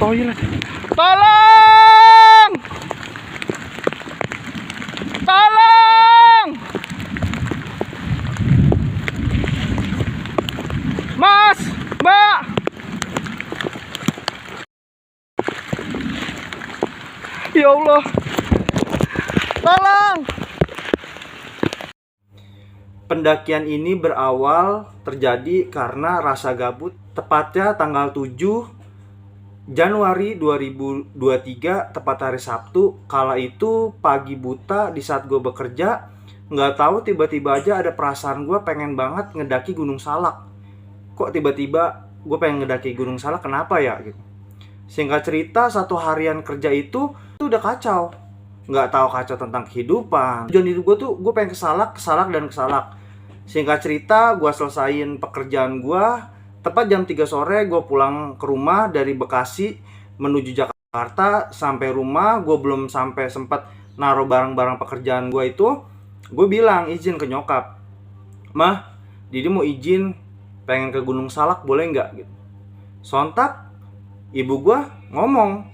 toilet. Tolong! Tolong! Mas, Mbak. Ya Allah. Tolong. Pendakian ini berawal terjadi karena rasa gabut, tepatnya tanggal 7 Januari 2023, tepat hari Sabtu. Kala itu pagi buta, di saat gue bekerja, nggak tahu tiba-tiba aja ada perasaan gue pengen banget ngedaki Gunung Salak. Kok tiba-tiba gue pengen ngedaki Gunung Salak, kenapa ya gitu. Singkat cerita, satu harian kerja itu udah kacau. Nggak tahu kacau tentang kehidupan. Tujuan hidup gue tuh, gue pengen ke Salak, dan ke Salak. Singkat cerita, gue selesain pekerjaan gue. Tepat jam 3 sore, gue pulang ke rumah dari Bekasi menuju Jakarta. Sampai rumah, gue belum sampai sempat naruh barang-barang pekerjaan gue itu. Gue bilang izin ke nyokap, "Mah, Didi mau izin pengen ke Gunung Salak, boleh nggak?" Gitu. Sontak ibu gue ngomong,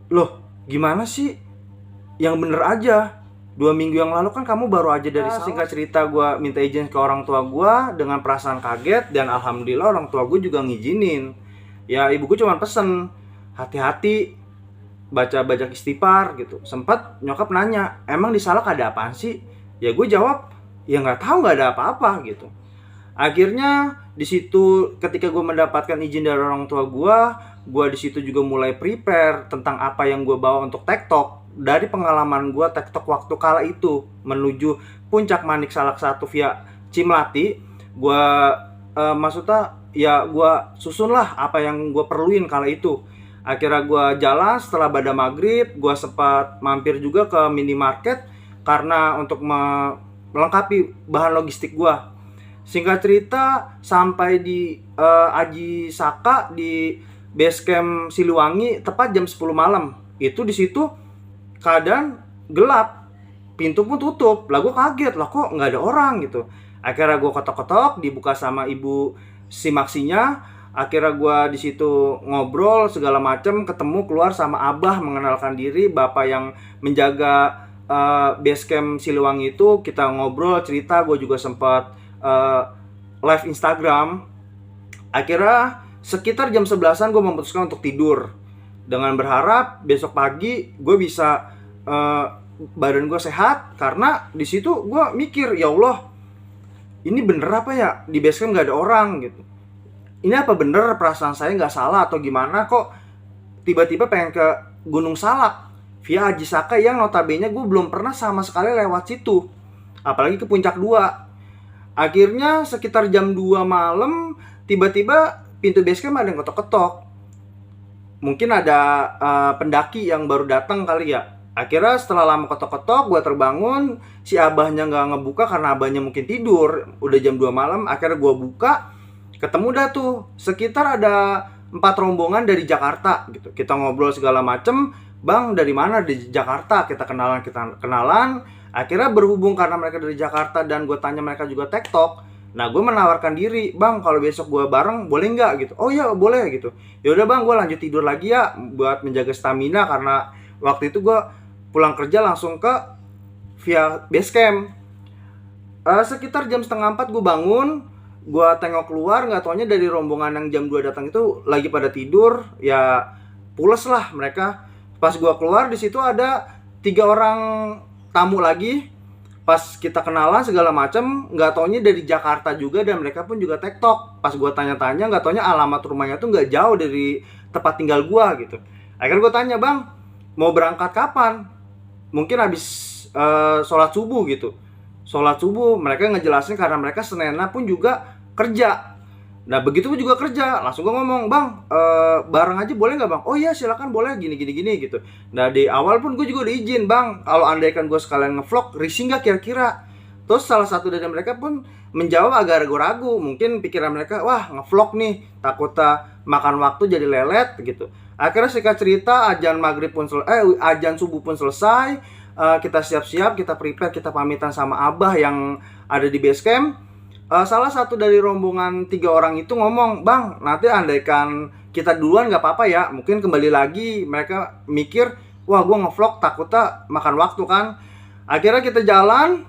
"Loh, gimana sih? Yang bener aja. 2 minggu yang lalu kan kamu baru aja dari Salak." Singkat cerita, gue minta izin ke orang tua gue dengan perasaan kaget. Dan alhamdulillah orang tua gue juga ngizinin. Ya ibu gue cuma pesen, hati-hati, baca istighfar gitu. Sempat nyokap nanya, "Emang di Salak ada apaan sih?" Ya gue jawab, "Ya nggak tahu, nggak ada apa-apa," gitu. Akhirnya di situ ketika gue mendapatkan izin dari orang tua gue di situ juga mulai prepare tentang apa yang gue bawa untuk TikTok. Dari pengalaman gue TikTok waktu kala itu menuju Puncak Manik Salak 1 via Cimlati, gue maksudnya ya gue susun lah apa yang gue perluin kala itu. Akhirnya gue jalan setelah pada maghrib, gue sempat mampir juga ke minimarket karena untuk melengkapi bahan logistik gue. Singkat cerita, sampai di Aji Saka di base camp Siliwangi tepat jam 10 malam. Itu di situ keadaan gelap, pintu pun tutup. Lah gue kaget, lah kok nggak ada orang gitu. Akhirnya gue ketok-ketok, dibuka sama ibu si Maksinya. Akhirnya gue di situ ngobrol segala macem, ketemu keluar sama Abah mengenalkan diri, bapak yang menjaga base camp Siliwangi itu. Kita ngobrol cerita, gue juga sempat live Instagram. Akhirnya sekitar jam 11-an gue memutuskan untuk tidur dengan berharap besok pagi gue bisa badan gue sehat. Karena di situ gue mikir, ya Allah, ini bener apa ya di base camp gak ada orang gitu. Ini apa bener perasaan saya gak salah atau gimana, kok tiba-tiba pengen ke Gunung Salak via Aji Saka yang notabene gue belum pernah sama sekali lewat situ, apalagi ke Puncak 2. Akhirnya sekitar jam 2 malam, tiba-tiba pintu base camp ada yang ketok-ketok. Mungkin ada pendaki yang baru datang kali ya. Akhirnya setelah lama ketok-ketok, gue terbangun. Si abahnya gak ngebuka karena abahnya mungkin tidur. Udah jam 2 malam, akhirnya gue buka. Ketemu dah tuh, sekitar ada 4 rombongan dari Jakarta gitu. Kita ngobrol segala macem. "Bang, dari mana?" "Di Jakarta." Kita kenalan. Akhirnya berhubung karena mereka dari Jakarta dan gue tanya mereka juga TikTok. Nah gue menawarkan diri, "Bang, kalau besok gue bareng boleh nggak?" gitu. "Oh iya boleh," gitu. "Ya udah Bang, gue lanjut tidur lagi ya buat menjaga stamina," karena waktu itu gue pulang kerja langsung ke via base camp. Sekitar jam setengah 4 gue bangun. Gue tengok keluar, nggak taunya dari rombongan yang jam 2 datang itu lagi pada tidur. Ya pules lah mereka. Pas gue keluar, di situ ada 3 orang tamu lagi. Pas kita kenalan segala macam, nggak taunya dari Jakarta juga dan mereka pun juga TikTok. Pas gue tanya-tanya, nggak taunya alamat rumahnya tuh nggak jauh dari tempat tinggal gue gitu. Akhirnya gue tanya, "Bang, mau berangkat kapan?" Mungkin habis sholat subuh gitu. Sholat subuh, mereka ngejelasin karena mereka Senena pun juga kerja. Nah begitu juga kerja, langsung gue ngomong, "Bang, bareng aja boleh nggak Bang?" "Oh iya silakan boleh, gini gitu." Nah di awal pun gue juga udah izin, "Bang, kalau andaikan gue sekalian ngevlog, risih nggak kira-kira?" Terus salah satu dari mereka pun menjawab agak ragu-ragu. Mungkin pikiran mereka, wah ngevlog nih, takutnya makan waktu jadi lelet gitu. Akhirnya singkat cerita, azan subuh pun selesai. Kita siap-siap, kita prepare, kita pamitan sama Abah yang ada di base camp. salah satu dari rombongan 3 orang itu ngomong, "Bang, nanti andaikan kita duluan nggak apa-apa ya." Mungkin kembali lagi mereka mikir, wah gue ngevlog takutnya makan waktu kan. Akhirnya kita jalan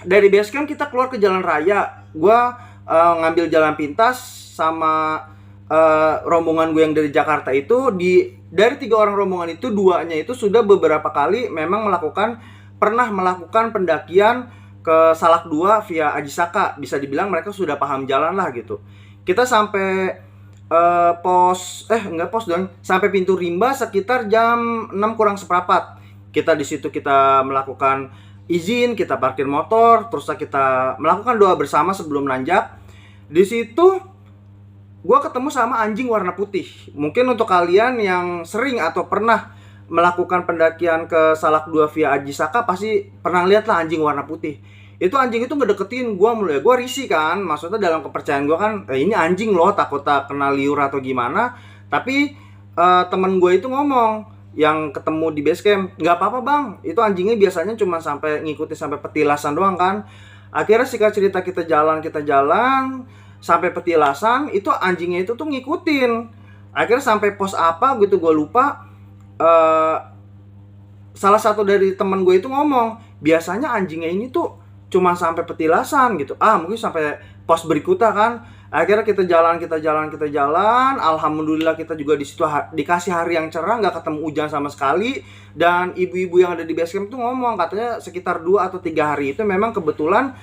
dari base camp, kita keluar ke jalan raya. Gue ngambil jalan pintas sama rombongan gue yang dari Jakarta itu. Dari 3 orang rombongan itu, 2-nya itu sudah beberapa kali memang pernah melakukan pendakian ke Salak 2 via Aji Saka. Bisa dibilang mereka sudah paham jalan lah gitu. Kita sampai enggak pos dong, sampai pintu rimba sekitar jam 6 kurang seperempat. Kita di situ kita melakukan izin, kita parkir motor, terus kita melakukan doa bersama sebelum nanjak. Di situ gue ketemu sama anjing warna putih. Mungkin untuk kalian yang sering atau pernah melakukan pendakian ke Salak 2 via Aji Saka pasti pernah lihat lah anjing warna putih. Itu anjing itu ngedeketin gue mulai, gue risih kan. Maksudnya dalam kepercayaan gue kan, ini anjing loh, takut tak kena liur atau gimana. Tapi temen gue itu ngomong, yang ketemu di base camp, nggak apa-apa bang, itu anjingnya biasanya cuma sampai ngikutin sampai petilasan doang kan. Akhirnya singkat cerita kita jalan sampai petilasan, itu anjingnya itu tuh ngikutin. Akhirnya sampai pos apa gitu gue lupa. Salah satu dari temen gue itu ngomong, biasanya anjingnya ini tuh cuma sampai petilasan gitu. Mungkin sampai pos berikutnya kan. Akhirnya kita jalan. Alhamdulillah kita juga di situ dikasih hari yang cerah, nggak ketemu hujan sama sekali. Dan ibu-ibu yang ada di base camp tuh ngomong, katanya sekitar 2 atau 3 hari itu memang kebetulan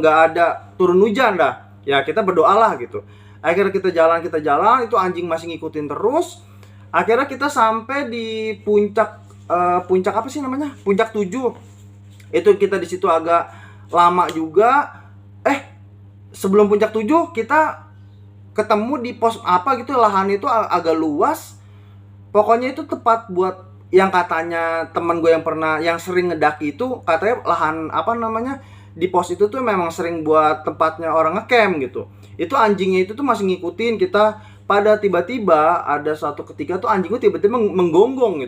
nggak ada turun hujan dah. Ya kita berdoalah gitu. Akhirnya kita jalan, itu anjing masih ngikutin terus. Akhirnya kita sampai di puncak apa sih namanya? Puncak 7. Itu kita di situ agak lama juga. Sebelum puncak 7 kita ketemu di pos apa gitu, lahan itu agak luas. Pokoknya itu tepat buat yang katanya teman gue yang sering ngedaki itu, katanya lahan apa namanya, di pos itu tuh memang sering buat tempatnya orang ngecamp gitu. Itu anjingnya itu tuh masih ngikutin kita. Pada tiba-tiba ada suatu ketika tuh anjing gue tiba-tiba menggonggong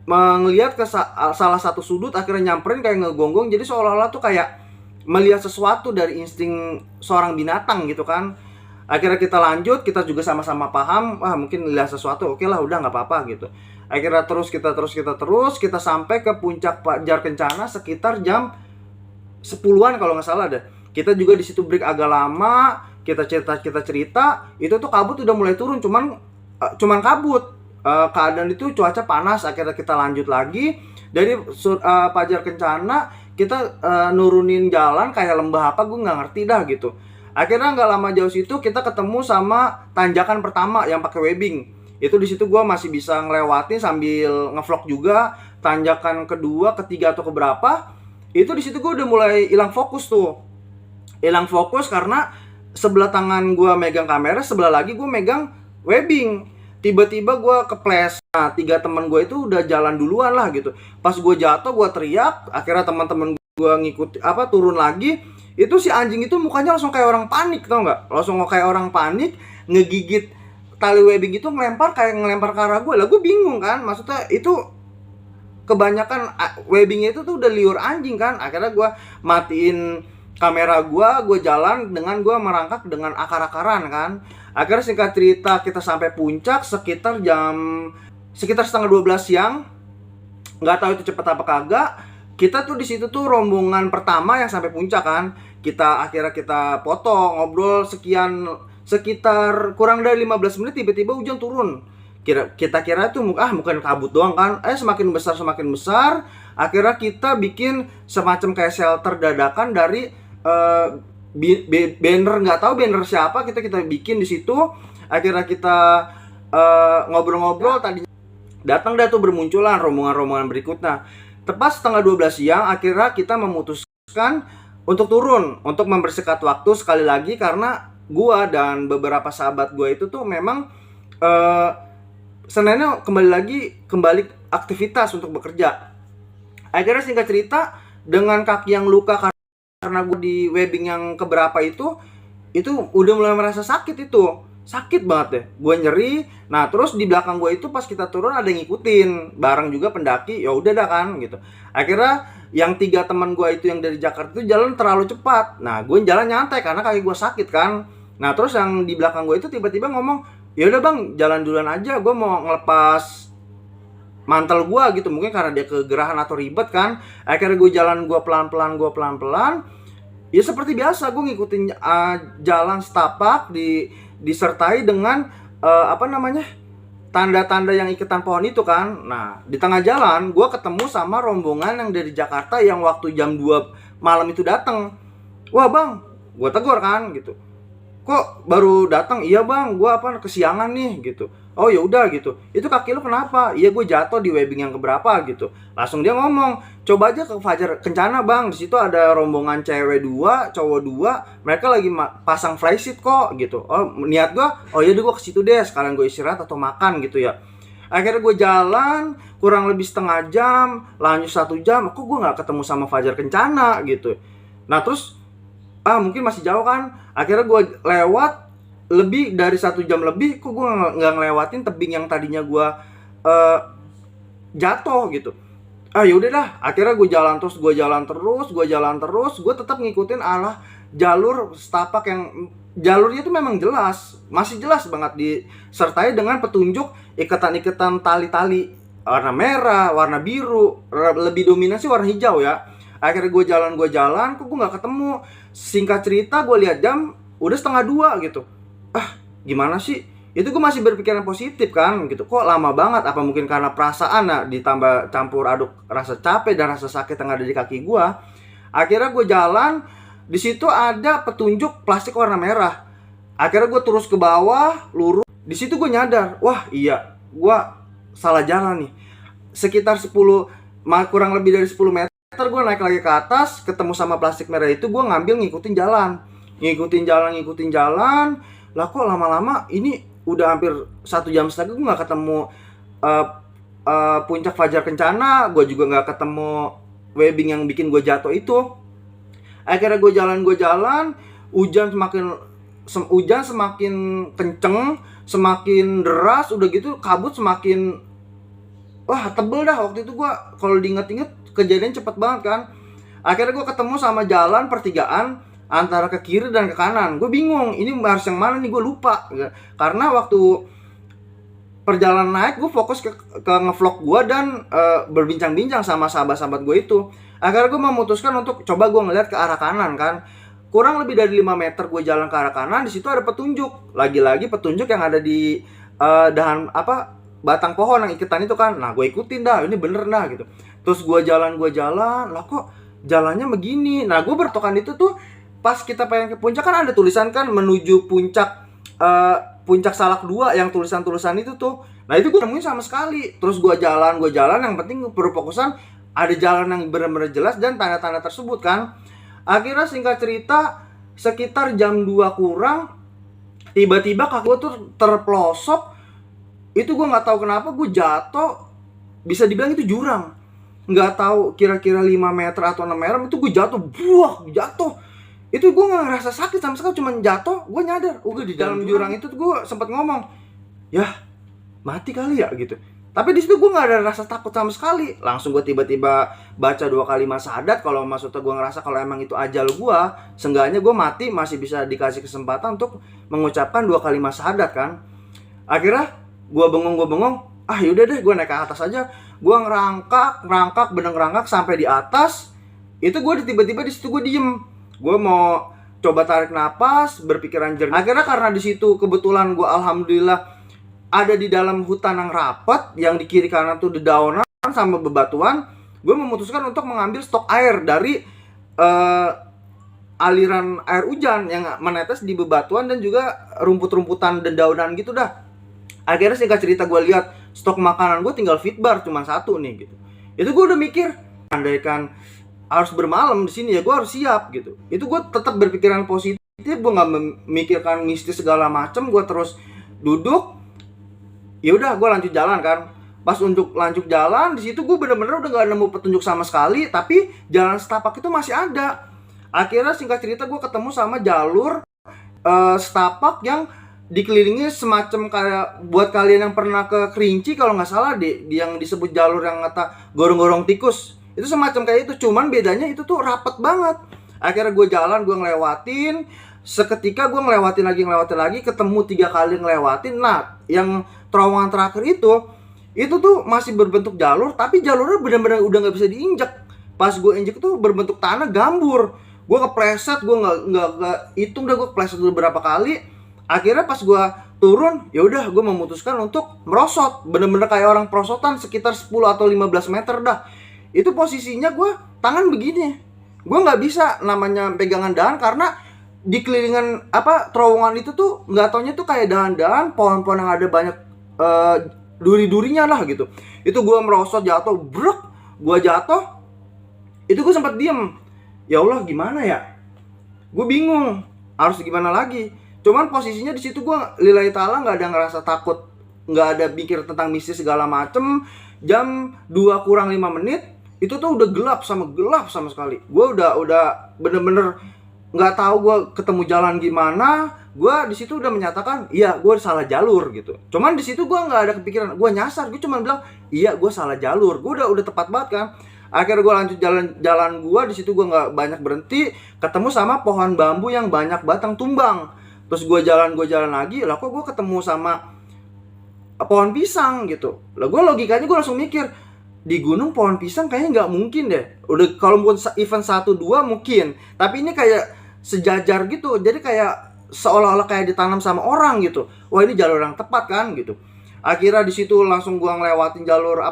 melihat ke salah satu sudut, akhirnya nyamperin kayak ngegonggong. Jadi seolah-olah tuh kayak melihat sesuatu dari insting seorang binatang gitu kan. Akhirnya kita lanjut, kita juga sama-sama paham, mungkin lihat sesuatu, oke lah udah nggak apa-apa gitu. Akhirnya kita sampai ke puncak Pajar Kencana sekitar jam 10-an kalau nggak salah deh. Kita juga di situ break agak lama, kita cerita, itu tuh kabut udah mulai turun, cuman kabut. Keadaan itu cuaca panas. Akhirnya kita lanjut lagi dari Pajar Kencana. Kita nurunin jalan kayak lembah apa, gue nggak ngerti dah gitu. Akhirnya nggak lama jauh situ kita ketemu sama tanjakan pertama yang pakai webbing. Itu di situ gue masih bisa ngelewatin sambil ngevlog juga. Tanjakan kedua, ketiga atau keberapa, itu di situ gue udah mulai hilang fokus karena sebelah tangan gue megang kamera, sebelah lagi gue megang webbing. Tiba-tiba gue keples. Nah, 3 teman gue itu udah jalan duluan lah gitu. Pas gue jatuh, gue teriak. Akhirnya teman-teman gue ngikut turun lagi. Itu si anjing itu mukanya langsung kayak orang panik, tau nggak? Langsung kayak orang panik, ngegigit tali webbing itu, ngelempar ke arah gue. Lah gue bingung kan, maksudnya itu kebanyakan webbingnya itu tuh udah liur anjing kan. Akhirnya gue matiin kamera gue jalan dengan gue merangkak dengan akar-akaran kan. Akhirnya singkat cerita kita sampai puncak sekitar setengah 12 siang. Nggak tahu itu cepet apa kagak. Kita tuh di situ tuh rombongan pertama yang sampai puncak kan. Akhirnya kita foto, ngobrol sekitar kurang dari 15 menit, tiba-tiba hujan turun. Kita kira itu bukan kabut doang kan. Semakin besar. Akhirnya kita bikin semacam kayak shelter dadakan dari banner, nggak tahu banner siapa, kita bikin di situ. Akhirnya kita ngobrol-ngobrol, tadinya datang dah tuh bermunculan rombongan berikutnya. Tepat setengah 12 siang akhirnya kita memutuskan untuk turun, untuk mempersingkat waktu sekali lagi, karena gua dan beberapa sahabat gua itu tuh memang Seninnya kembali aktivitas untuk bekerja. Akhirnya singkat cerita, dengan kaki yang luka karena gue di webbing yang keberapa itu udah mulai merasa sakit banget deh, gue nyeri. Nah terus di belakang gue itu pas kita turun ada yang ngikutin bareng juga pendaki, ya udah dah kan gitu. Akhirnya yang 3 teman gue itu yang dari Jakarta itu jalan terlalu cepat. Nah, gue jalan nyantai karena kaki gue sakit kan. Nah, terus yang di belakang gue itu tiba-tiba ngomong, ya udah bang, jalan duluan aja, gue mau ngelepas mantel gue gitu. Mungkin karena dia kegerahan atau ribet kan. Akhirnya gue jalan, gue pelan-pelan. Ya seperti biasa, gue ngikutin jalan setapak disertai dengan tanda-tanda yang iketan pohon itu kan. Nah, di tengah jalan gue ketemu sama rombongan yang dari Jakarta yang waktu jam 2 malam itu datang. Wah bang, gue tegur kan gitu. Kok baru datang? Iya bang, gue kesiangan nih gitu. Oh ya udah gitu. Itu kaki lu kenapa? Iya gue jatuh di webbing yang keberapa gitu. Langsung dia ngomong, coba aja ke Fajar Kencana bang. Di situ ada rombongan cewek 2, cowok 2. Mereka lagi pasang flysheet kok gitu. Oh niat gue, oh ya udah gue ke situ deh. Sekalian gue istirahat atau makan gitu ya. Akhirnya gue jalan kurang lebih setengah jam, lanjut 1 jam. Kok gue nggak ketemu sama Fajar Kencana gitu. Nah terus mungkin masih jauh kan. Akhirnya gue lewat lebih dari 1 jam lebih, kok gue nggak ngelewatin tebing yang tadinya gue jatuh gitu. Yaudah dah, akhirnya gue jalan terus, gue tetap ngikutin arah jalur setapak yang jalurnya itu memang jelas, masih jelas banget disertai dengan petunjuk iketan-iketan tali-tali warna merah, warna biru, lebih dominasi warna hijau ya. Akhirnya gue jalan, kok gue nggak ketemu. Singkat cerita, gue lihat jam udah 1:30 gitu. Gimana sih? Itu gue masih berpikiran positif kan gitu. Kok lama banget? Apa mungkin karena perasaan ditambah campur aduk rasa capek dan rasa sakit yang ada di kaki gue. Akhirnya gue jalan, di situ ada petunjuk plastik warna merah. Akhirnya gue terus ke bawah, lurus. Di situ gue nyadar, wah iya, gue salah jalan nih. Sekitar kurang lebih dari 10 meter gue naik lagi ke atas, ketemu sama plastik merah itu, gue ngambil ngikutin jalan. Lah kok lama-lama ini udah hampir 1 jam setengah gue nggak ketemu puncak Fajar Kencana, gue juga nggak ketemu webbing yang bikin gue jatuh itu. Akhirnya gue jalan, hujan semakin kenceng, semakin deras, udah gitu kabut semakin tebel dah. Waktu itu gue kalau diinget-inget kejadian cepet banget kan. Akhirnya gue ketemu sama jalan pertigaan antara ke kiri dan ke kanan. Gue bingung, ini harus yang mana nih, gue lupa. Karena waktu perjalanan naik gue fokus ke ngevlog gue dan berbincang-bincang sama sahabat-sahabat gue itu. Akhirnya gue memutuskan untuk coba gue ngeliat ke arah kanan kan. Kurang lebih dari 5 meter gue jalan ke arah kanan, di situ ada petunjuk. Lagi-lagi petunjuk yang ada di batang pohon yang iketan itu kan. Nah gue ikutin dah, ini bener dah gitu. Terus gue jalan, lah kok jalannya begini. Nah gue bertokan itu tuh pas kita pengen ke puncak kan ada tulisan kan menuju puncak Salak 2 yang tulisan-tulisan itu tuh. Nah itu gue nemuin sama sekali. Terus gue jalan, yang penting berfokusan ada jalan yang benar-benar jelas dan tanda-tanda tersebut kan. Akhirnya singkat cerita sekitar jam 2 kurang, tiba-tiba kaki gue tuh terpelosok. Itu gue nggak tahu kenapa gue jatuh, bisa dibilang itu jurang. Nggak tahu kira-kira 5 meter atau 6 meter itu gue jatuh. Itu gue nggak ngerasa sakit sama sekali, cuman jatuh. Gue nyadar, di dalam jurang itu gue sempat ngomong, ya mati kali ya gitu. Tapi di situ gue nggak ada rasa takut sama sekali. Langsung gue tiba-tiba baca 2 kalimat syahadat. Kalau maksudnya gue ngerasa kalau emang itu ajal gue, seenggaknya gue mati masih bisa dikasih kesempatan untuk mengucapkan 2 kalimat syahadat kan. Akhirnya gue bengong. Yaudah deh, gue naik ke atas aja. Gue ngerangkak sampai di atas. Itu gue tiba-tiba di situ gue diem. Gue mau coba tarik napas, berpikiran jernih. Akhirnya karena di situ kebetulan gue alhamdulillah ada di dalam hutan yang rapat, yang di kiri kanan tuh dedaunan sama bebatuan. Gue memutuskan untuk mengambil stok air dari aliran air hujan yang menetes di bebatuan dan juga rumput-rumputan dedaunan gitu dah. Akhirnya singkat cerita gue lihat stok makanan gue tinggal fitbar cuma 1 nih gitu. Itu gue udah mikir, andaikan harus bermalam di sini ya gue harus siap gitu. Itu gue tetap berpikiran positif, gue nggak memikirkan mistis segala macem. Gue terus duduk, ya udah gue lanjut jalan kan. Pas untuk lanjut jalan di situ gue bener-bener udah nggak nemu petunjuk sama sekali, tapi jalan setapak itu masih ada. Akhirnya singkat cerita gue ketemu sama jalur setapak yang dikelilingi semacam kayak, buat kalian yang pernah ke Kerinci kalau nggak salah yang disebut jalur yang kata gorong-gorong tikus. Itu semacam kayak itu, cuman bedanya itu tuh rapet banget. Akhirnya gue jalan, gue ngelewatin. Seketika gue ngelewatin lagi, ketemu 3 kali ngelewatin. Nah, yang terowongan terakhir itu tuh masih berbentuk jalur, tapi jalurnya benar-benar udah nggak bisa diinjak. Pas gue injek tuh berbentuk tanah gambur. Gue kepleset, gue nggak hitung dah, gue kepleset beberapa kali. Akhirnya pas gue turun, ya udah gue memutuskan untuk merosot. Bener-bener kayak orang perosotan sekitar 10 atau 15 meter dah. Itu posisinya gue tangan begini. Gue nggak bisa namanya pegangan dahan karena di kelilingan terowongan itu tuh nggak taunya tuh kayak dahan-dahan, pohon-pohon yang ada banyak duri-durinya lah gitu. Itu gue merosot, jatuh, brek, gue jatuh. Itu gue sempat diem. Ya Allah, gimana ya? Gue bingung harus gimana lagi. Cuman posisinya di situ gue lillahi ta'ala nggak ada ngerasa takut, nggak ada mikir tentang mistis segala macem. Jam 2 kurang 5 menit itu tuh udah gelap sama sekali. Gue udah bener-bener nggak tahu gue ketemu jalan gimana. Gue di situ udah menyatakan iya gue salah jalur gitu. Cuman di situ gue nggak ada kepikiran, gue nyasar. Gue cuma bilang iya gue salah jalur. Gue udah tepat banget kan. Akhirnya gue lanjut jalan gue. Di situ gue nggak banyak berhenti. Ketemu sama pohon bambu yang banyak batang tumbang. Terus gue jalan lagi. Lah kok gue ketemu sama pohon pisang gitu. Lah gue logikanya gue langsung mikir, di gunung pohon pisang kayaknya nggak mungkin deh. Udah kalau pun event 1-2 mungkin. Tapi ini kayak sejajar gitu. Jadi kayak seolah-olah kayak ditanam sama orang gitu. Wah, ini jalur yang tepat kan gitu. Akhirnya di situ langsung gua ngelewatin jalur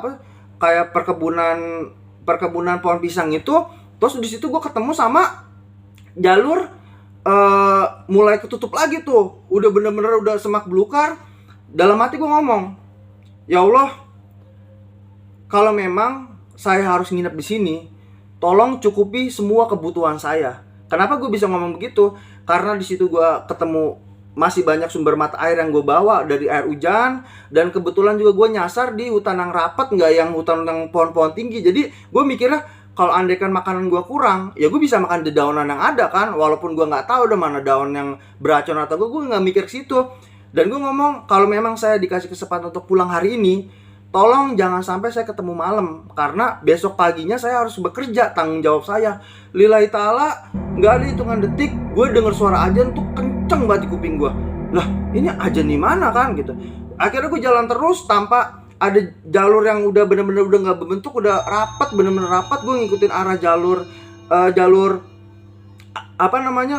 kayak perkebunan pohon pisang itu. Terus di situ gua ketemu sama jalur mulai ketutup lagi tuh. Udah bener-bener udah semak belukar. Dalam hati gua ngomong, ya Allah, kalau memang saya harus nginep di sini, tolong cukupi semua kebutuhan saya. Kenapa gue bisa ngomong begitu? Karena di situ gue ketemu masih banyak sumber mata air yang gue bawa dari air hujan, dan kebetulan juga gue nyasar di hutan yang rapat, nggak yang hutan yang pohon-pohon tinggi. Jadi gue mikirnya kalau andaikan makanan gue kurang, ya gue bisa makan di daunan yang ada kan, walaupun gue nggak tahu udah mana daun yang beracun atau gue nggak mikir ke situ. Dan gue ngomong kalau memang saya dikasih kesempatan untuk pulang hari ini, tolong jangan sampai saya ketemu malam, karena besok paginya saya harus bekerja, tanggung jawab saya. Lillahi ta'ala, nggak ada hitungan detik, gue denger suara ajan tuh kenceng banget di kuping gue. Lah, ini ajan di mana kan gitu. Akhirnya gue jalan terus tanpa ada jalur yang udah bener-bener udah nggak berbentuk, udah rapat, bener-bener rapat. Gue ngikutin arah jalur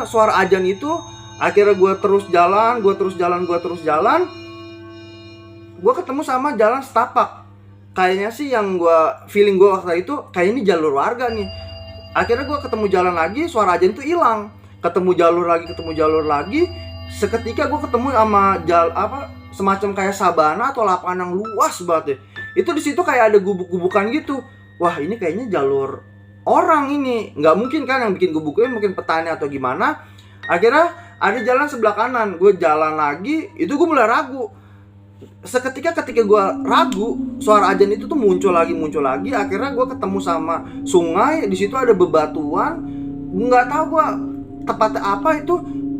suara ajan itu. Akhirnya gue terus jalan. Gue ketemu sama jalan setapak. Kayaknya sih yang feeling gue waktu itu kayak ini jalur warga nih. Akhirnya gue ketemu jalan lagi, suara ajan itu hilang. Ketemu jalur lagi. Seketika gue ketemu sama semacam kayak sabana atau lapangan yang luas banget ya. Itu di situ kayak ada gubuk-gubukan gitu. Wah, ini kayaknya jalur orang ini. Nggak mungkin kan yang bikin gubuknya mungkin petani atau gimana. Akhirnya ada jalan sebelah kanan. Gue jalan lagi, itu gue mulai ragu. Ketika gue ragu, suara ajan itu tuh muncul lagi. Akhirnya gue ketemu sama sungai. Di situ ada bebatuan. Nggak tahu gue tepatnya apa itu.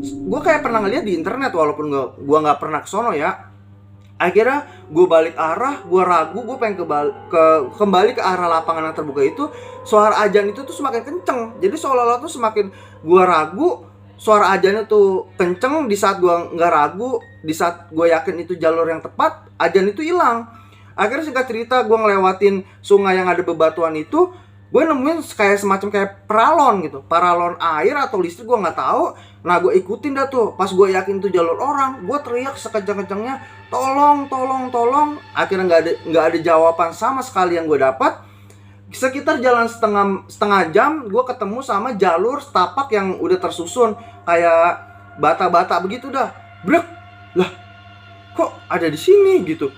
Gue kayak pernah ngeliat di internet, walaupun gue nggak pernah kesono ya. Akhirnya gue balik arah, gue ragu, gue pengen kembali ke arah lapangan yang terbuka itu. Suara ajan itu tuh semakin kenceng. Jadi seolah-olah tuh semakin gue ragu, suara ajannya tuh kenceng. Di saat gue nggak ragu, di saat gue yakin itu jalur yang tepat, ajan itu hilang. Akhirnya singkat cerita, gue ngelewatin sungai yang ada bebatuan itu. Gue nemuin kayak semacam kayak paralon air atau listrik, gue nggak tahu. Nah, gue ikutin dah tuh. Pas gue yakin itu jalur orang, gue teriak sekencang-kencangnya, tolong. Akhirnya nggak ada jawaban sama sekali yang gue dapat. Sekitar jalan setengah jam, gue ketemu sama jalur setapak yang udah tersusun kayak bata-bata begitu dah. Brek, lah kok ada di sini gitu.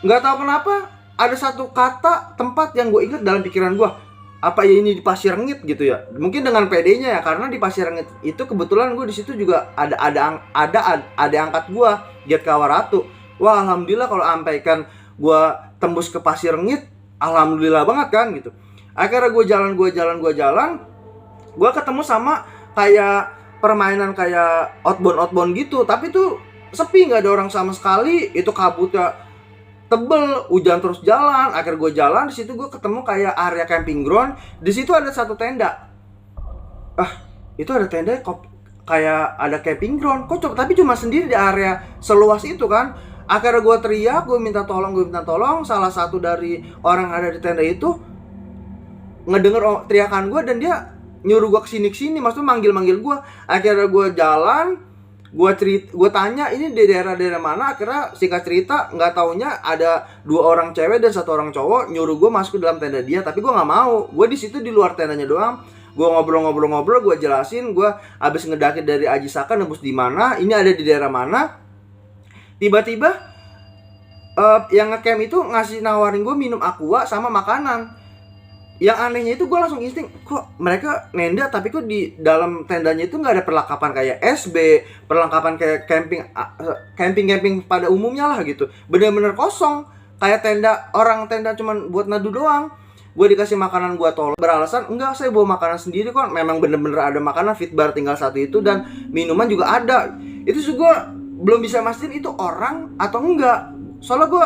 Nggak tahu kenapa ada satu kata tempat yang gue ingat dalam pikiran gue. Apa ya ini di Pasir Rengit gitu ya? Mungkin dengan PD-nya ya, karena di Pasir Rengit itu kebetulan gue di situ juga ada angkat gue, Giat Kawaratu. Wah, alhamdulillah kalau sampaikan gue tembus ke Pasir Rengit, alhamdulillah banget kan gitu. Akhirnya gue jalan, gue ketemu sama kayak permainan kayak outbound gitu, tapi tuh sepi, nggak ada orang sama sekali. Itu kabutnya tebel, hujan terus jalan. Akhirnya gue jalan, di situ gue ketemu kayak area camping ground. Di situ ada satu tenda. Itu ada tenda kayak ada camping ground. Kok tapi cuma sendiri di area seluas itu kan. Akhirnya gue teriak, gue minta tolong. Salah satu dari orang yang ada di tenda itu ngedenger teriakan gue dan dia nyuruh gue kesini, maksudnya manggil gue. Akhirnya gue jalan, gue tanya ini di daerah mana. Akhirnya singkat cerita nggak taunya ada 2 orang cewek dan 1 orang cowok nyuruh gue masuk ke dalam tenda dia, tapi gue nggak mau. Gue di situ di luar tendanya doang. Gue ngobrol, gue jelasin gue abis ngedaki dari Aji Saka nembus di mana, ini ada di daerah mana. Tiba-tiba yang ngecamp itu ngasih nawarin gue minum aqua sama makanan. Yang anehnya itu gue langsung insting, kok mereka nenda tapi kok di dalam tendanya itu nggak ada perlengkapan kayak SB, perlengkapan kayak camping pada umumnya lah gitu. Bener-bener kosong, kayak tenda cuman buat nadu doang. Gue dikasih makanan, gue tolong beralasan enggak, saya bawa makanan sendiri kok. Memang bener-bener ada makanan, fitbar tinggal 1 itu, dan minuman juga ada. Itu juga belum bisa mastiin itu orang atau enggak. Soalnya gue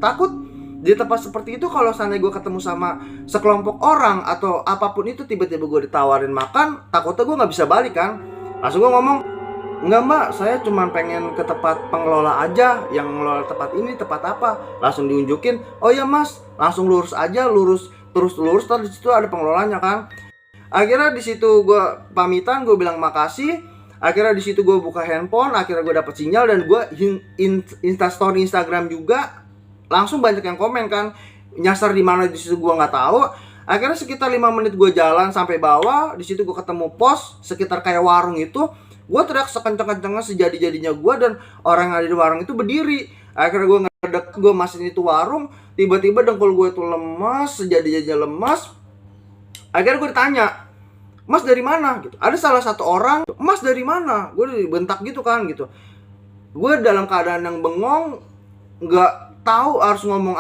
takut di tempat seperti itu kalau seandainya gue ketemu sama sekelompok orang atau apapun itu, tiba-tiba gue ditawarin makan, takutnya gue nggak bisa balik kan. Langsung gue ngomong, enggak mbak, saya cuma pengen ke tempat pengelola aja, yang ngelola tempat ini tempat apa. Langsung diunjukin, oh ya mas, langsung lurus aja, terus di situ ada pengelolanya kan. Akhirnya di situ gue pamitan, gue bilang makasih. Akhirnya di situ gue buka handphone, akhirnya gue dapet sinyal dan gue instastory Instagram juga. Langsung banyak yang komen kan, nyasar di mana di situ gue nggak tahu. Akhirnya sekitar 5 menit gue jalan sampai bawah, di situ gue ketemu pos sekitar kayak warung itu. Gue teriak sekenceng-kencengnya sejadi-jadinya gue, dan orang yang ada di warung itu berdiri. Akhirnya gue ngedek, gue masukin itu warung, tiba-tiba dengkul gue itu lemas, sejadi-jadinya lemas. Akhirnya gue ditanya, mas dari mana gitu. Ada salah satu orang, mas dari mana? Gue dibentak gitu kan gitu. Gue dalam keadaan yang bengong, nggak tahu harus ngomong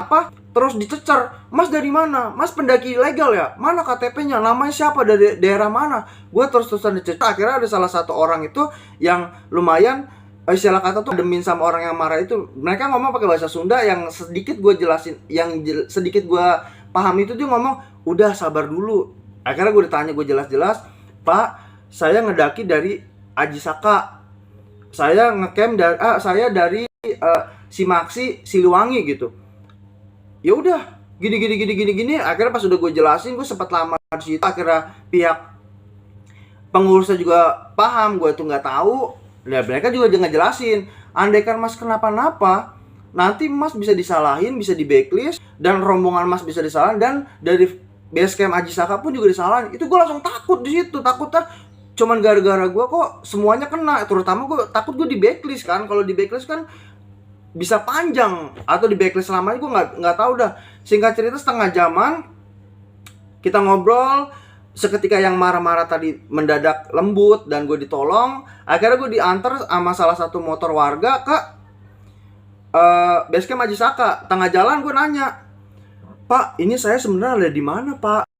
apa, terus dicecer, mas dari mana? Mas pendaki ilegal ya? Mana KTP-nya? Namanya siapa? Dari daerah mana? Gue terus-terusan dicecer. Akhirnya ada salah satu orang itu yang lumayan, istilah kata tuh demin sama orang yang marah itu. Mereka ngomong pakai bahasa Sunda yang sedikit gue jelasin, sedikit gue paham itu. Dia ngomong, udah sabar dulu. Akhirnya gue ditanya, gue jelas-jelas, Pak, saya ngedaki dari Aji Saka, saya ngecamp dari Simaksi, Siliwangi gitu. Ya udah, gini. Akhirnya pas udah gue jelasin, gue sempat lama di situ. Akhirnya pihak pengurusnya juga paham gue tuh nggak tahu. Nah, mereka juga jangan jelasin. Andaikan mas kenapa-napa, nanti mas bisa disalahin, bisa di blacklist, dan rombongan mas bisa disalahin, dan dari base camp Aji Saka pun juga disalahin. Itu gue langsung takut di situ. Takutnya cuman gara-gara gue kok semuanya kena. Terutama gue takut gue di blacklist kan. Kalau di blacklist kan bisa panjang, atau di backlist selamanya gue nggak tahu dah. Singkat cerita, setengah jaman kita ngobrol. Seketika yang marah-marah tadi mendadak lembut dan gue ditolong. Akhirnya gue diantar sama salah satu motor warga ke basecamp Aji Saka. Tengah jalan gue nanya, Pak, ini saya sebenarnya ada di mana Pak?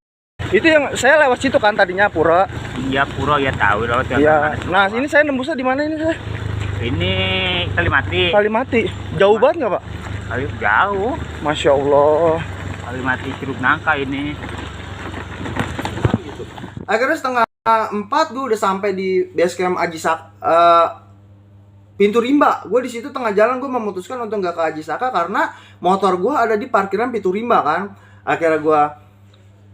Itu yang saya lewat situ kan tadinya Pura. Iya Pura ya tahu lewat. Iya. Nah ini saya nembusnya di mana ini saya? Ini Kalimati. Kalimati. Jauh banget nggak Pak? Jauh. Masya Allah. Kalimati Curug Nangka ini. Akhirnya setengah 4 gue udah sampai di base camp Aji Saka, Pintu Rimba. Gue di situ tengah jalan gue memutuskan untuk nggak ke Aji Saka karena motor gue ada di parkiran Pintu Rimba kan. Akhirnya gue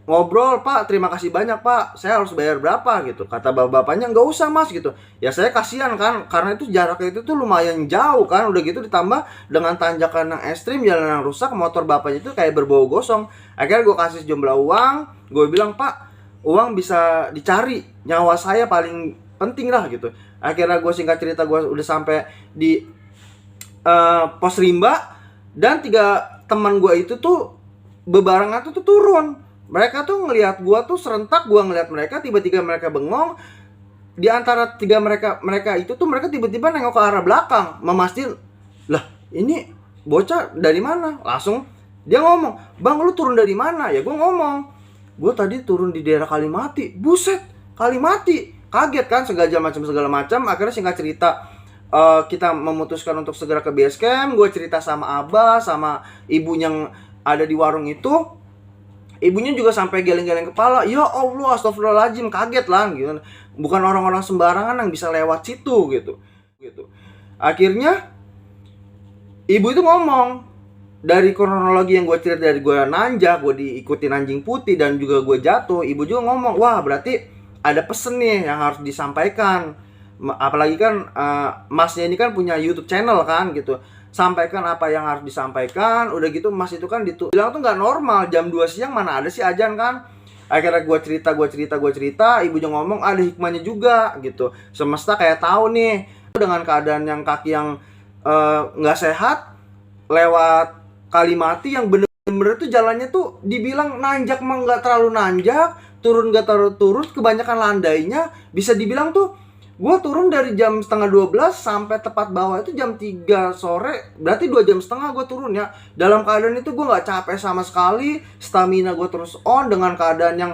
ngobrol, Pak, terima kasih banyak Pak, saya harus bayar berapa gitu. Kata bapak-bapaknya, nggak usah mas gitu. Ya saya kasihan kan, karena itu jaraknya itu tuh lumayan jauh kan. Udah gitu ditambah dengan tanjakan yang ekstrim, jalan yang rusak, motor bapaknya itu kayak berbau gosong. Akhirnya gue kasih sejumlah uang. Gue bilang, Pak, uang bisa dicari, nyawa saya paling penting lah gitu. Akhirnya gue singkat cerita, gue udah sampai di pos Rimba. Dan 3 teman gue itu tuh bebarengan tuh turun. Mereka tuh ngelihat gua tuh serentak, gua ngelihat mereka, tiba-tiba mereka bengong. Di antara 3 mereka itu tuh mereka tiba-tiba nengok ke arah belakang, memastikan, lah ini bocah dari mana? Langsung dia ngomong, Bang lu turun dari mana? Ya gua ngomong, gua tadi turun di daerah Kalimati. Buset, Kalimati. Kaget kan, segala macam. Akhirnya singkat cerita, kita memutuskan untuk segera ke base camp. Gue cerita sama abah, sama ibu yang ada di warung itu. Ibunya juga sampai geleng-geleng kepala. Ya Allah, astagfirullahaladzim, kaget lah gitu. Bukan orang-orang sembarangan yang bisa lewat situ gitu. Akhirnya ibu itu ngomong, dari kronologi yang gue cerita, dari gue nanjak, gue diikutin anjing putih, dan juga gue jatuh, ibu juga ngomong, wah berarti ada pesen nih yang harus disampaikan. Apalagi kan masnya ini kan punya YouTube channel kan gitu. Sampaikan apa yang harus disampaikan. Udah gitu mas itu kan bilang tuh nggak normal, jam 2 siang mana ada sih azan kan. Akhirnya gue cerita, ibu juga ngomong ada hikmahnya juga gitu. Semesta kayak tahu nih, dengan keadaan yang kaki yang nggak sehat, lewat Kalimati yang bener-bener tuh jalannya tuh dibilang nanjak mah nggak terlalu nanjak, turun nggak terlalu turun, kebanyakan landainya. Bisa dibilang tuh gue turun dari jam setengah 12 sampai tepat bawah itu jam 3 sore. Berarti 2 jam setengah gue turun ya. Dalam keadaan itu gue gak capek sama sekali. Stamina gue terus on. Dengan keadaan yang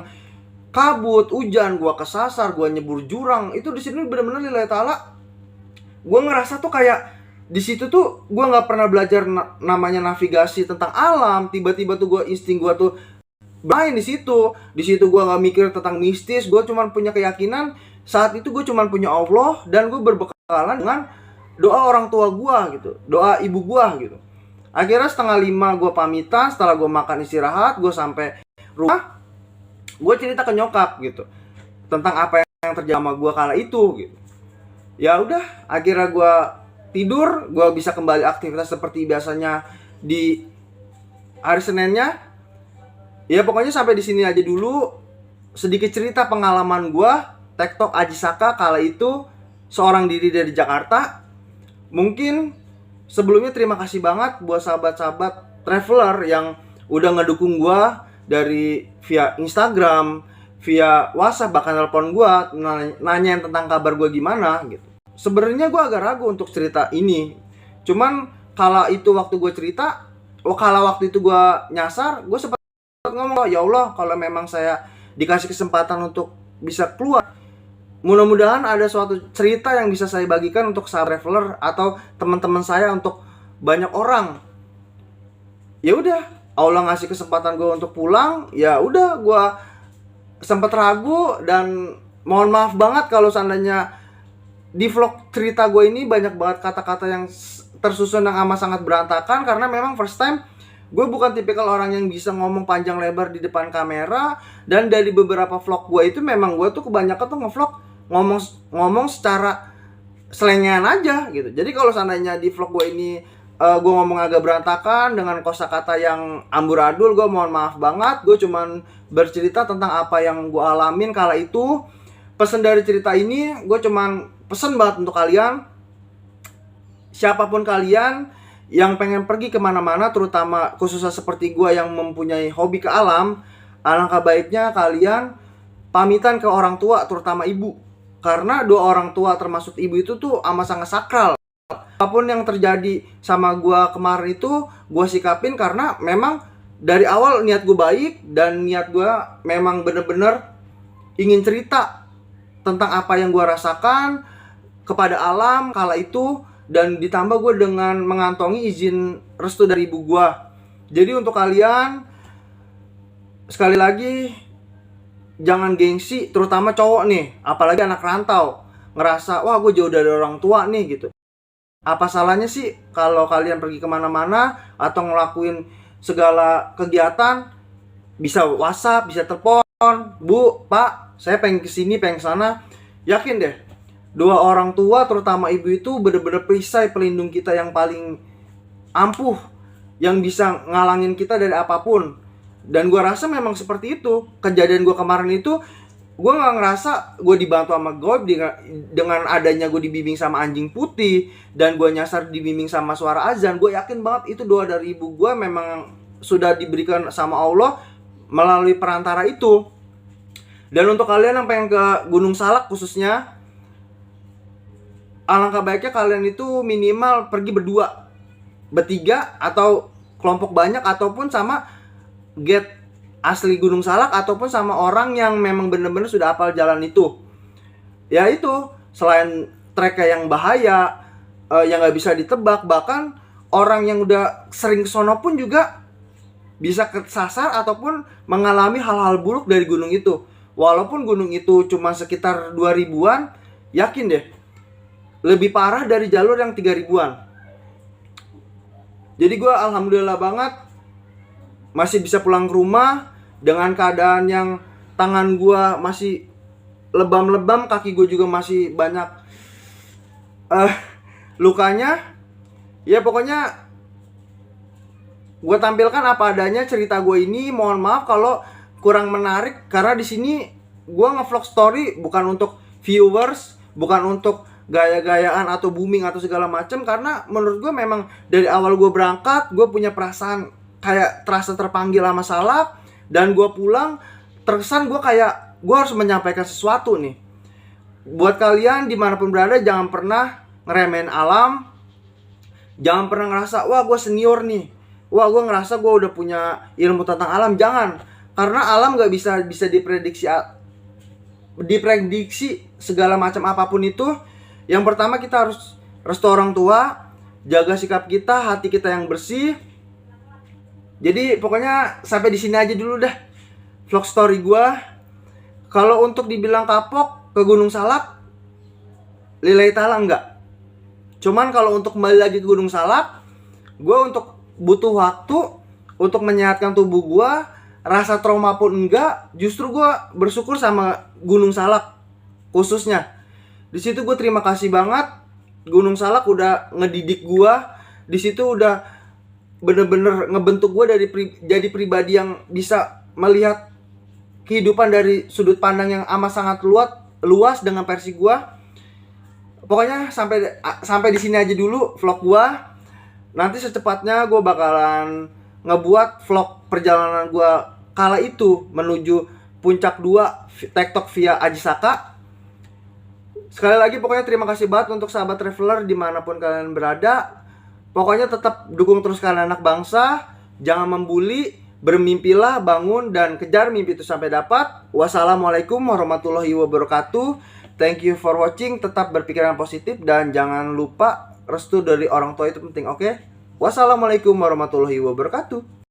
kabut, hujan, gue kesasar, gue nyebur jurang. Itu di sini bener-bener lillahi ta'ala. Gue ngerasa tuh kayak di situ tuh gue gak pernah belajar namanya navigasi tentang alam. Tiba-tiba tuh gue insting gue tuh main di situ. Di situ gue gak mikir tentang mistis. Gue cuma punya keyakinan saat itu gue cuma punya Allah, dan gue berbekalan dengan doa orang tua gue gitu, doa ibu gue gitu. Akhirnya 4:30 gue pamitan. Setelah gue makan istirahat, gue sampai rumah, gue cerita ke nyokap gitu tentang apa yang terjadi sama gue kala itu gitu. Ya udah, akhirnya gue tidur, gue bisa kembali aktivitas seperti biasanya di hari Seninnya. Ya pokoknya sampai di sini aja dulu sedikit cerita pengalaman gue TikTok Aji Saka kala itu, seorang diri dari Jakarta. Mungkin sebelumnya terima kasih banget buat sahabat-sahabat traveler yang udah ngedukung gua dari via Instagram, via WhatsApp, bahkan telepon gua nanyain tentang kabar gua gimana gitu. Sebenarnya gua agak ragu untuk cerita ini. Cuman kala itu waktu gua cerita, waktu itu gua nyasar, gua sempat ngomong, ya Allah, kalau memang saya dikasih kesempatan untuk bisa keluar, mudah-mudahan ada suatu cerita yang bisa saya bagikan untuk sahabat traveler atau teman-teman saya, untuk banyak orang. Ya udah, Allah ngasih kesempatan gue untuk pulang. Ya udah, gue sempat ragu, dan mohon maaf banget kalau seandainya di vlog cerita gue ini banyak banget kata-kata yang tersusun yang amat sangat berantakan, karena memang first time. Gue bukan tipikal orang yang bisa ngomong panjang lebar di depan kamera. Dan dari beberapa vlog gue itu memang gue tuh kebanyakan tuh ngevlog ngomong secara selengean aja gitu. Jadi kalau seandainya di vlog gue ini gue ngomong agak berantakan dengan kosakata yang amburadul, gue mohon maaf banget. Gue cuman bercerita tentang apa yang gue alamin kala itu. Pesan dari cerita ini, gue cuman pesen banget untuk kalian, siapapun kalian yang pengen pergi kemana-mana, terutama khususnya seperti gue yang mempunyai hobi ke alam, alangkah baiknya kalian pamitan ke orang tua, terutama ibu. Karena doa orang tua termasuk ibu itu tuh amat sangat sakral. Apapun yang terjadi sama gue kemarin itu, gue sikapin karena memang dari awal niat gue baik, dan niat gue memang bener-bener ingin cerita tentang apa yang gue rasakan kepada alam kala itu. Dan ditambah gue dengan mengantongi izin restu dari ibu gue. Jadi untuk kalian, sekali lagi, jangan gengsi, terutama cowok nih, apalagi anak rantau, ngerasa wah gue jauh dari orang tua nih gitu. Apa salahnya sih kalau kalian pergi kemana-mana atau ngelakuin segala kegiatan, bisa WhatsApp, bisa telepon, Bu, Pak, saya pengen kesini, pengen kesana. Yakin deh, dua orang tua, terutama ibu itu bener-bener perisai pelindung kita yang paling ampuh, yang bisa ngalangin kita dari apapun. Dan gue rasa memang seperti itu. Kejadian gue kemarin itu, gue gak ngerasa gue dibantu sama goib dengan adanya gue dibimbing sama anjing putih, dan gue nyasar dibimbing sama suara azan. Gue yakin banget itu doa dari ibu gue memang sudah diberikan sama Allah melalui perantara itu. Dan untuk kalian yang pengen ke Gunung Salak khususnya, alangkah baiknya kalian itu minimal pergi berdua, bertiga, atau kelompok banyak, ataupun sama guide asli Gunung Salak, ataupun sama orang yang memang benar-benar sudah hafal jalan itu. Ya itu, selain treknya yang bahaya, yang nggak bisa ditebak. Bahkan orang yang udah sering kesono pun juga bisa kesasar ataupun mengalami hal-hal buruk dari gunung itu. Walaupun gunung itu cuma sekitar 2000-an, yakin deh lebih parah dari jalur yang 3000-an. Jadi gue alhamdulillah banget masih bisa pulang ke rumah dengan keadaan yang tangan gue masih lebam-lebam, kaki gue juga masih banyak lukanya. Ya pokoknya gue tampilkan apa adanya cerita gue ini. Mohon maaf kalau kurang menarik, karena di sini gue ngevlog story bukan untuk viewers, bukan untuk gaya-gayaan atau booming atau segala macam. Karena menurut gue memang dari awal gue berangkat, gue punya perasaan kayak terasa terpanggil sama Salak. Dan gue pulang terkesan gue kayak gue harus menyampaikan sesuatu nih. Buat kalian dimanapun berada, jangan pernah ngeremehin alam. Jangan pernah ngerasa wah gue senior nih, wah gue ngerasa gue udah punya ilmu tentang alam. Jangan, karena alam gak bisa diprediksi segala macam apapun itu. Yang pertama kita harus restu orang tua, jaga sikap kita, hati kita yang bersih. Jadi pokoknya sampai di sini aja dulu dah vlog story gue. Kalau untuk dibilang kapok ke Gunung Salak, lillahi ta'ala enggak. Cuman kalau untuk kembali lagi ke Gunung Salak, gue untuk butuh waktu untuk menyehatkan tubuh gue. Rasa trauma pun enggak. Justru gue bersyukur sama Gunung Salak khususnya. Di situ gue terima kasih banget. Gunung Salak udah ngedidik gue. Di situ udah bener-bener ngebentuk gue jadi pribadi yang bisa melihat kehidupan dari sudut pandang yang amat sangat luas dengan versi gue. Pokoknya sampai di sini aja dulu vlog gua. Nanti secepatnya gua bakalan ngebuat vlog perjalanan gua kala itu menuju puncak 2 TikTok via Aji Saka. Sekali lagi pokoknya terima kasih banget untuk sahabat traveler dimanapun kalian berada. Pokoknya tetap dukung terus kalian anak bangsa. Jangan membuli, bermimpilah, bangun dan kejar mimpi itu sampai dapat. Wassalamualaikum warahmatullahi wabarakatuh. Thank you for watching. Tetap berpikiran positif dan jangan lupa restu dari orang tua itu penting, oke? Wassalamualaikum warahmatullahi wabarakatuh.